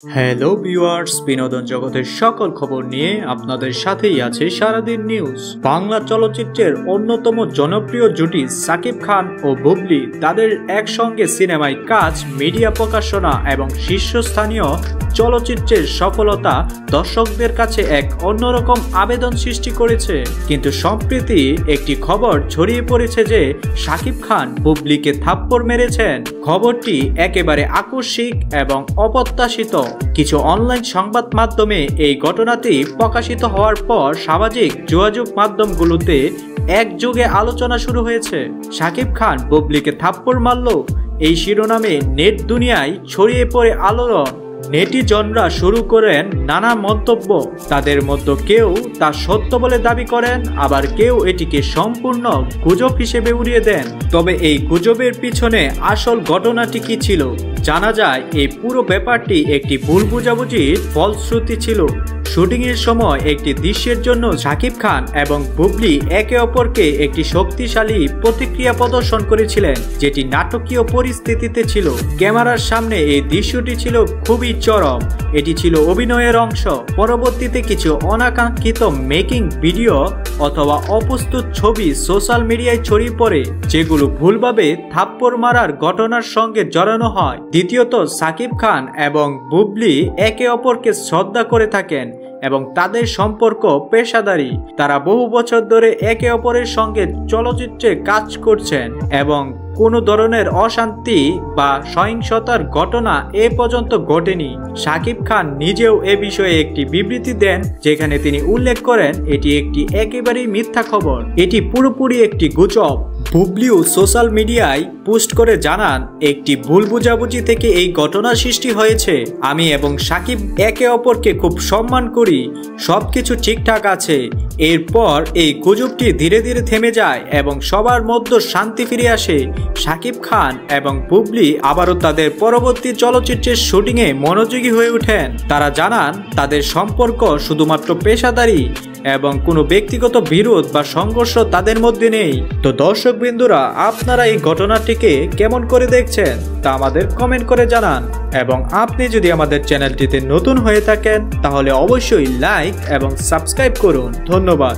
Hello viewers, বিনোদন জগতের সকল খবর নিয়ে আপনাদের সাথেই আছে সারাদিন নিউজ। বাংলা চলচ্চিত্রের অন্যতম জনপ্রিয় জুটি সাকিব খান ও বুবলি তাদের একসঙ্গে সিনেমায় কাজ, মিডিয়া প্রকাশনা এবং শীর্ষস্থানীয় চলচ্চিত্রের সফলতা দর্শকদের কাছে এক অন্যরকম আবেদন সৃষ্টি করেছে। কিন্তু সম্প্রতি একটি খবর ছড়িয়ে পড়েছে যে সাকিব খান বুবলিকে থাপ্পড় মেরেছেন। খবরটি একেবারে আকস্মিক এবং অপ্রত্যাশিত। কিছু অনলাইন সংবাদ মাধ্যমে এই ঘটনাটি প্রকাশিত হওয়ার পর সামাজিক যোগাযোগ মাধ্যমগুলোতে একযোগে আলোচনা শুরু হয়েছে। সাকিব খান বুবলিকে থাপ্পড় মারল, এই শিরোনামে নেট দুনিয়ায় ছড়িয়ে পড়ে আলোড়ন। নেটিজনরা শুরু করেন নানা মন্তব্য। তাদের মধ্যে কেউ তা সত্য বলে দাবি করেন, আবার কেউ এটিকে সম্পূর্ণ গুজব হিসেবে উড়িয়ে দেন। তবে এই গুজবের পিছনে আসল ঘটনাটি কি ছিল? জানা যায় এই পুরো ব্যাপারটি একটি ভুল বোঝাবুঝির ফলশ্রুতি ছিল। শুটিংয়ের সময় একটি দৃশ্যের জন্য সাকিব খান এবং বুবলি একে অপরকে একটি শক্তিশালী প্রতিক্রিয়া প্রদর্শন করেছিলেন, যেটি নাটকীয় পরিস্থিতিতে ছিল। ক্যামেরার সামনে এই দৃশ্যটি ছিল খুবই চরম। এটি ছিল অভিনয়ের অংশ। পরবর্তীতে কিছু অনাকাঙ্ক্ষিত মেকিং ভিডিও অথবা অপ্রস্তুত ছবি সোশ্যাল মিডিয়ায় ছড়িয়ে পড়ে, যেগুলো ভুলভাবে থাপ্পড় মারার ঘটনার সঙ্গে জড়ানো হয়। দ্বিতীয়ত, সাকিব খান এবং বুবলি একে অপরকে শ্রদ্ধা করে থাকেন এবং তাদের সম্পর্ক পেশাদারী। তারা বহু বছর ধরে একে অপরের সঙ্গে চলচ্চিত্রে কাজ করছেন এবং কোনো ধরনের অশান্তি বা সহিংসতার ঘটনা এ পর্যন্ত ঘটেনি। সাকিব খান নিজেও এ বিষয়ে একটি বিবৃতি দেন, যেখানে তিনি উল্লেখ করেন এটি একটি একেবারেই মিথ্যা খবর, এটি পুরোপুরি একটি গুজব। বুবলিও সোশ্যাল মিডিয়ায় পোস্ট করে জানান, একটি ভুল বোঝাবুঝি থেকে এই ঘটনা সৃষ্টি হয়েছে। আমি এবং সাকিব একে অপরকে খুব সম্মান করি, সবকিছু ঠিকঠাক আছে। এরপর এই গুজবটি ধীরে ধীরে থেমে যায় এবং সবার মধ্যে শান্তি ফিরে আসে। সাকিব খান এবং বুবলি আবারও তাদের পরবর্তী চলচ্চিত্রের শুটিংয়ে মনোযোগী হয়ে ওঠেন। তারা জানান তাদের সম্পর্ক শুধুমাত্র পেশাদারী এবং কোনো ব্যক্তিগত বিরোধ বা সংঘর্ষ তাদের মধ্যে নেই। তো দর্শক বিন্দুরা, আপনারা এই ঘটনাটিকে কেমন করে দেখছেন তা আমাদের কমেন্ট করে জানান। এবং আপনি যদি আমাদের চ্যানেলটিতে নতুন হয়ে থাকেন তাহলে অবশ্যই লাইক এবং সাবস্ক্রাইব করুন। ধন্যবাদ।